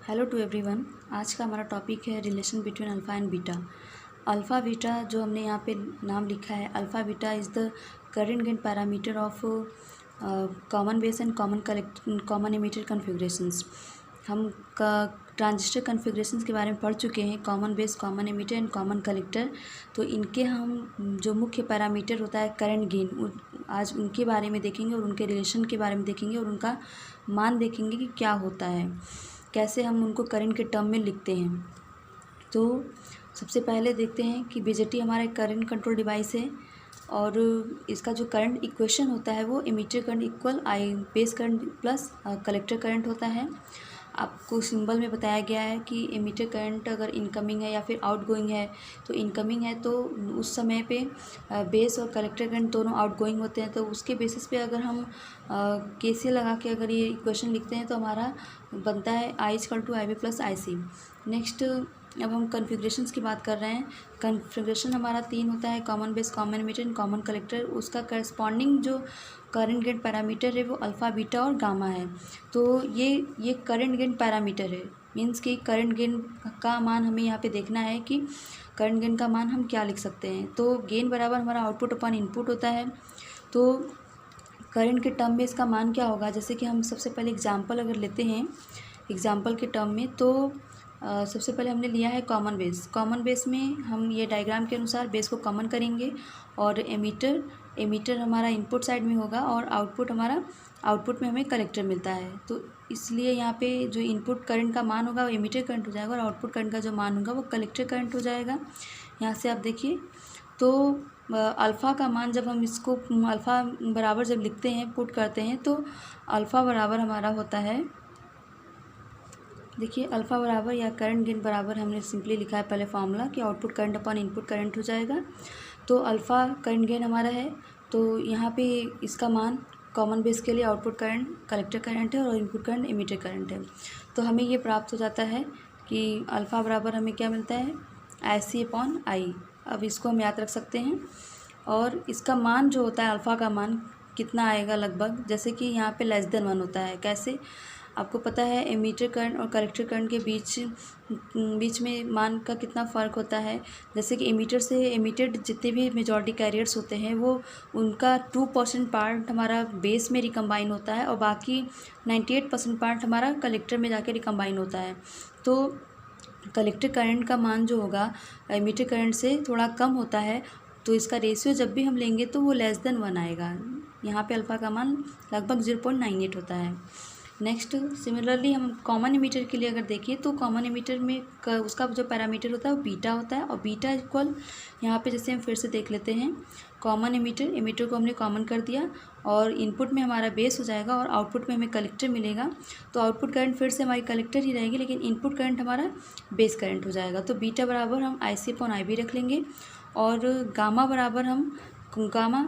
Hello to everyone. आज का हमारा टॉपिक है relation between alpha and beta. Alpha beta जो हमने यहाँ पे नाम लिखा है, alpha beta is the current gain parameter of common base and common emitter configurations. हम ट्रांजिस्टर कन्फिग्रेशंस के बारे में पढ़ चुके हैं, common base, common emitter and common collector. तो इनके हम जो मुख्य पैरामीटर होता है करंट गेन, आज उनके बारे में देखेंगे और उनके रिलेशन के बारे में देखेंगे और उनका मान देखेंगे कि क्या होता है, कैसे हम उनको करंट के टर्म में लिखते हैं। तो सबसे पहले देखते हैं कि बीजेटी हमारा एक करंट कंट्रोल डिवाइस है और इसका जो करंट इक्वेशन होता है वो emitter current equal I base current plus collector current होता है। आपको सिंबल में बताया गया है कि एमीटर करंट अगर इनकमिंग है या फिर आउटगोइंग है, तो इनकमिंग है तो उस समय पे बेस और कलेक्टर करंट दोनों आउटगोइंग होते हैं। तो उसके बेसिस पे अगर हम केसीएल लगा के अगर ये इक्वेशन लिखते हैं तो हमारा बनता है I equal to I B plus I C. Next अब हम कन्फिग्रेशंस की बात कर रहे हैं। कन्फिग्रेशन हमारा 3 होता है, common base, common emitter and common collector. उसका करस्पॉन्डिंग जो करंट गेन पैरामीटर है वो अल्फ़ा, बीटा और गामा है। तो ये करंट गेन पैरामीटर है, मीन्स कि करंट गेन का मान हमें यहाँ पे देखना है कि करंट गेन का मान हम क्या लिख सकते हैं। तो गेन बराबर हमारा आउटपुट अपॉन इनपुट होता है। तो करंट के टर्म में इसका मान क्या होगा, जैसे कि हम सबसे पहले एग्जांपल अगर लेते हैं, एग्जांपल के टर्म में तो सबसे पहले हमने लिया है कॉमन बेस। कॉमन बेस में हम ये डायग्राम के अनुसार बेस को कॉमन करेंगे और एमीटर हमारा इनपुट साइड में होगा और आउटपुट में हमें कलेक्टर मिलता है। तो इसलिए यहाँ पे जो इनपुट करंट का मान होगा वो एमीटर करंट हो जाएगा और आउटपुट करंट का जो मान होगा वो कलेक्टर करंट हो जाएगा। यहाँ से आप देखिए तो अल्फ़ा का मान जब हम इसको अल्फ़ा बराबर जब लिखते हैं, पुट करते हैं, तो अल्फ़ा बराबर हमारा होता है, देखिए अल्फ़ा बराबर या करंट गेन बराबर हमने सिंपली लिखा है पहले फार्मूला कि output current upon input current हो जाएगा। तो अल्फ़ा करंट गेन हमारा है, तो यहाँ पे इसका मान कॉमन बेस के लिए आउटपुट करंट कलेक्टर करंट है और इनपुट करंट एमिटर करंट है। तो हमें ये प्राप्त हो जाता है कि अल्फ़ा बराबर हमें क्या मिलता है, आई सी अपॉन आई। अब इसको हम याद रख सकते हैं और इसका मान जो होता है अल्फ़ा का मान कितना आएगा लगभग, जैसे कि यहाँ पे लेस देन 1 होता है। कैसे, आपको पता है एमीटर करंट और कलेक्टर करंट के बीच में मान का कितना फ़र्क होता है। जैसे कि एमीटेड जितने भी मेजॉरिटी कैरियर्स होते हैं वो उनका 2% पार्ट हमारा बेस में रिकम्बाइन होता है और बाकी 98% पार्ट हमारा कलेक्टर में जाके रिकम्बाइन होता है। तो कलेक्टर करंट का मान जो होगा एमीटर करंट से थोड़ा कम होता है, तो इसका रेशियो जब भी हम लेंगे तो वो लेस देन 1 आएगा। यहाँ पे अल्फ़ा का मान लगभग 0.98 होता है। नेक्स्ट सिमिलरली हम कॉमन एमिटर के लिए अगर देखें तो कॉमन एमिटर में उसका जो पैरामीटर होता है वो बीटा होता है और बीटा इक्वल, यहाँ पे जैसे हम फिर से देख लेते हैं, कॉमन एमिटर को हमने कॉमन कर दिया और इनपुट में हमारा बेस हो जाएगा और आउटपुट में हमें कलेक्टर मिलेगा। तो आउटपुट करंट फिर से हमारी कलेक्टर ही रहेगी, लेकिन इनपुट करंट हमारा बेस करंट हो जाएगा। तो बीटा बराबर हम आई सी अपॉन आई बी रख लेंगे और गामा बराबर हम गामा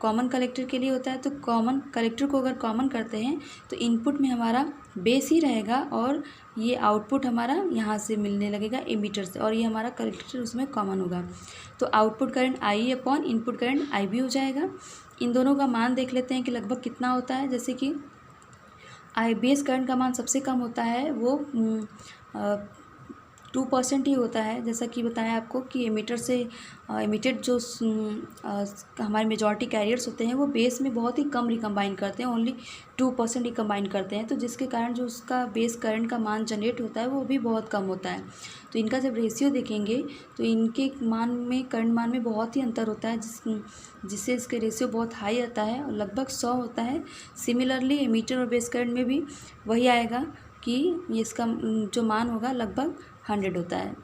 कॉमन कलेक्टर के लिए होता है। तो कॉमन कलेक्टर को अगर कॉमन करते हैं तो इनपुट में हमारा बेस ही रहेगा और ये आउटपुट हमारा यहाँ से मिलने लगेगा एमीटर से और ये हमारा कलेक्टर उसमें कॉमन होगा। तो output current I upon input current I B हो जाएगा। इन दोनों का मान देख लेते हैं कि लगभग कितना होता है। जैसे कि आई बेस करंट का मान सबसे कम होता है, वो 2% ही होता है। जैसा कि बताया आपको कि एमिटेड जो हमारे मेजॉरिटी कैरियर्स होते हैं वो बेस में बहुत ही कम रिकम्बाइन करते हैं, ओनली 2% रिकम्बाइन करते हैं। तो जिसके कारण जो उसका बेस करंट का मान जनरेट होता है वो भी बहुत कम होता है। तो इनका जब रेशियो देखेंगे तो इनके मान में करंट मान में बहुत ही अंतर होता है, जिससे इसके रेशियो बहुत हाई आता है और लगभग 100 होता है। सिमिलरली एमीटर और बेस करंट में भी वही आएगा कि इसका जो मान होगा लगभग 100 होता है।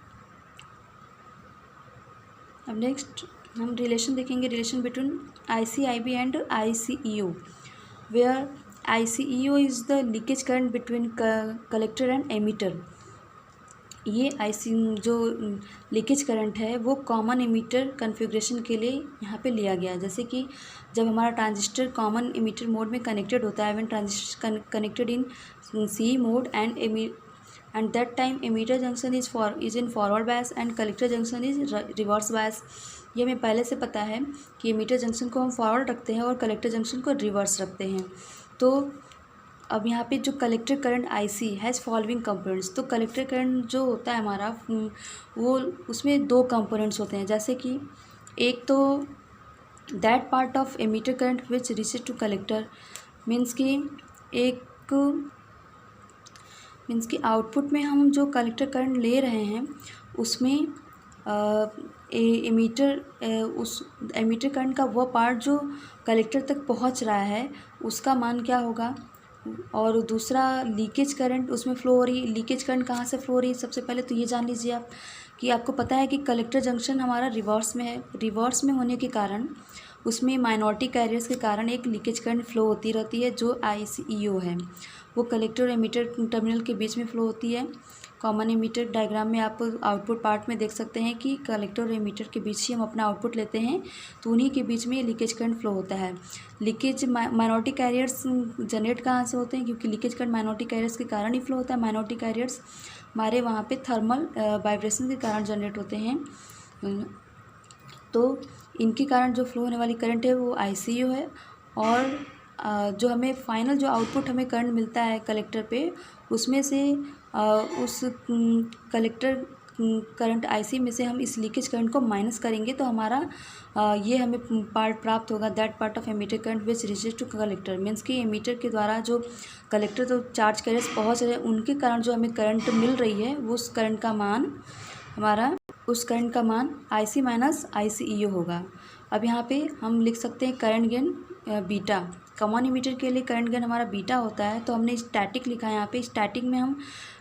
अब नेक्स्ट हम रिलेशन देखेंगे, relation between IC/IB and ICEO, where ICEO is the leakage current between collector and emitter. ये जो लीकेज करंट है वो कॉमन एमीटर कन्फिग्रेशन के लिए यहाँ पे लिया गया है। जैसे कि जब हमारा ट्रांजिस्टर कॉमन एमीटर मोड में कनेक्टेड होता है, when transistor connected in C mode and that time emitter junction is in forward bias and collector junction is reverse bias। ये हमें पहले से पता है कि एमीटर जंक्शन को हम फॉरवर्ड रखते हैं और कलेक्टर जंक्शन को रिवर्स रखते हैं। तो अब यहाँ पे जो collector current IC has following components, तो कलेक्टर करंट जो होता है हमारा वो उसमें दो कंपोनेंट्स होते हैं, जैसे कि एक तो that part of emitter current which reaches to collector, means कि आउटपुट में हम जो कलेक्टर करंट ले रहे हैं उसमें उस एमीटर करंट का वो पार्ट जो कलेक्टर तक पहुंच रहा है उसका मान क्या होगा। और दूसरा लीकेज करंट उसमें फ़्लो हो रही है। लीकेज करंट कहाँ से फ़्लो हो रही है, सबसे पहले तो ये जान लीजिए आप कि आपको पता है कि कलेक्टर जंक्शन हमारा रिवर्स में है। रिवर्स में होने के कारण उसमें माइनॉरिटी कैरियर्स के कारण एक लीकेज करंट फ़्लो होती रहती है जो ICEO है, वो कलेक्टर और एमीटर टर्मिनल के बीच में फ़्लो होती है। कॉमन एमीटर डायग्राम में आप आउटपुट पार्ट में देख सकते हैं कि कलेक्टर और एमीटर के बीच ही हम अपना आउटपुट लेते हैं, तो उन्हीं के बीच में ये लीकेज करंट फ्लो होता है। लीकेज माइनॉरिटी कैरियर्स जनरेट कहाँ से होते हैं, क्योंकि लीकेज करंट माइनॉरिटी कैरियर्स के कारण ही फ्लो होता है। माइनॉरिटी कैरियर्स हमारे वहाँ पे थर्मल वाइब्रेशन के कारण जनरेट होते हैं, तो इनके कारण जो फ्लो होने वाली करंट है वो ICU है। और जो हमें फाइनल जो आउटपुट हमें करंट मिलता है कलेक्टर पे, उसमें से उस कलेक्टर करंट IC में से हम इस लीकेज करंट को माइनस करेंगे तो हमारा ये हमें पार्ट प्राप्त होगा, that part of emitter current which reaches to collector, means कि एमीटर के द्वारा जो कलेक्टर तो चार्ज कैरियर्स पहुँच रहे हैं उनके कारण जो हमें करंट मिल रही है वो उस करंट का मान IC माइनस ICEO होगा। अब यहाँ पे हम लिख सकते हैं current gain beta. Common ammeter के लिए करंट गेन हमारा बीटा होता है, तो हमने स्टैटिक लिखा है। यहाँ पे स्टैटिक में हम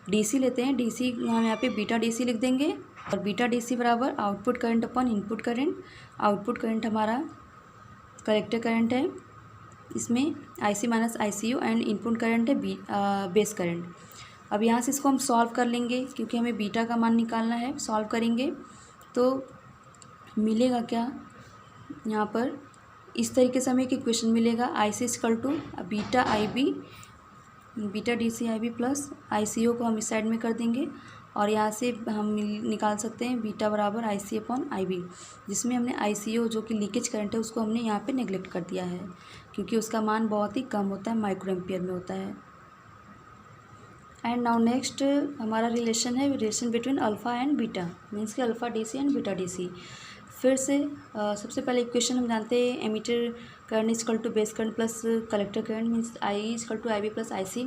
DC लेते हैं, DC हम यहाँ पे बीटा DC लिख देंगे, और बीटा DC बराबर output current upon input current. Output current हमारा कलेक्टर करंट है, इसमें IC minus ICU, and input current है बेस करंट। अब यहाँ से इसको हम सॉल्व कर लेंगे क्योंकि हमें बीटा का मान निकालना है। सॉल्व करेंगे तो मिलेगा क्या, यहाँ पर इस तरीके से हमें एक इक्वेशन मिलेगा, IC equal to beta DC IB plus ICO को हम इस साइड में कर देंगे, और यहाँ से हम निकाल सकते हैं बीटा बराबर IC अपॉन IB, जिसमें हमने ICO जो कि लीकेज करंट है उसको हमने यहाँ पे नेगलेक्ट कर दिया है क्योंकि उसका मान बहुत ही कम होता है, माइक्रो एम्पियर में होता है। एंड नाउ नेक्स्ट हमारा रिलेशन है relation between alpha and beta, means कि alpha DC and beta DC। फिर से सबसे पहले इक्वेशन हम जानते हैं, emitter current equal to base current plus collector current, means I equal to IB plus IC।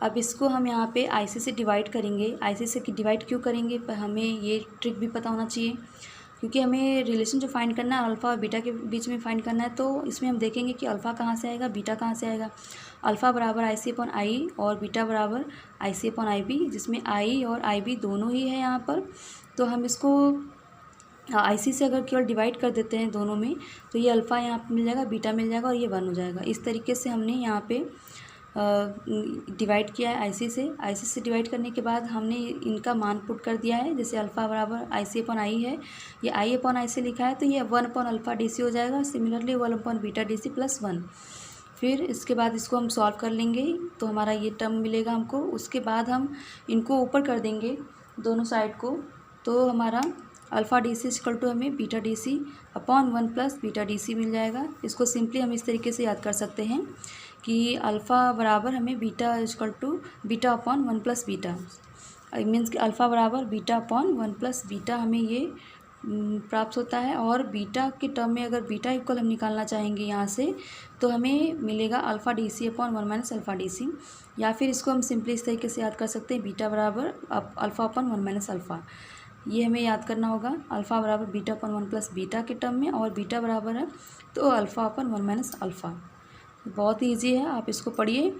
अब इसको हम यहाँ पे IC से डिवाइड करेंगे। IC से डिवाइड क्यों करेंगे, पर हमें ये ट्रिक भी पता होना चाहिए, क्योंकि हमें रिलेशन जो फाइंड करना है अल्फ़ा और बीटा के बीच में फाइंड करना है, तो इसमें हम देखेंगे कि अल्फ़ा कहाँ से आएगा, बीटा कहाँ से आएगा। अल्फ़ा बराबर IC अपॉन I और बीटा बराबर IC अपॉन IB, जिसमें I और IB दोनों ही है यहाँ पर। तो हम इसको IC से अगर केवल डिवाइड कर देते हैं दोनों में, तो ये अल्फ़ा यहाँ पे मिल जाएगा, बीटा मिल जाएगा और ये 1 हो जाएगा। इस तरीके से हमने यहाँ पे डिवाइड किया है IC से डिवाइड करने के बाद हमने इनका मान पुट कर दिया है। जैसे अल्फ़ा बराबर IC अपॉन I है, ये I अपॉन IC लिखा है, तो ये 1 अपॉन अल्फ़ा DC हो जाएगा। Similarly 1 upon beta DC plus 1। फिर इसके बाद इसको हम सॉल्व कर लेंगे तो हमारा ये टर्म मिलेगा हमको। उसके बाद हम इनको ऊपर कर देंगे दोनों साइड को, तो हमारा अल्फ़ा DC इक्वल टू हमें beta DC upon 1 plus beta DC मिल जाएगा। इसको सिंपली हम इस तरीके से याद कर सकते हैं कि अल्फ़ा बराबर हमें beta equal to beta upon 1 plus beta, means कि अल्फ़ा बराबर बीटा अपॉन 1 प्लस बीटा हमें ये प्राप्त होता है। और बीटा के टर्म में अगर बीटा इक्वल हम निकालना चाहेंगे यहाँ से, तो हमें मिलेगा alpha DC upon 1 minus alpha DC, या फिर इसको हम सिंपली इस तरीके से याद कर सकते हैं, बीटा बराबर अल्फ़ा अपॉन 1 माइनस अल्फ़ा। ये हमें याद करना होगा, अल्फ़ा बराबर बीटा अपॉन 1 प्लस बीटा के टर्म में, और बीटा बराबर है तो अल्फ़ा अपॉन 1 माइनस अल्फ़ा। बहुत ही ईजी है, आप इसको पढ़िए,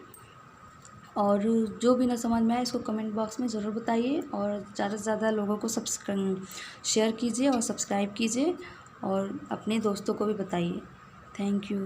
और जो भी ना समझ में आए इसको कमेंट बॉक्स में ज़रूर बताइए, और ज़्यादा से ज़्यादा लोगों को शेयर कीजिए और सब्सक्राइब कीजिए, और अपने दोस्तों को भी बताइए। Thank you.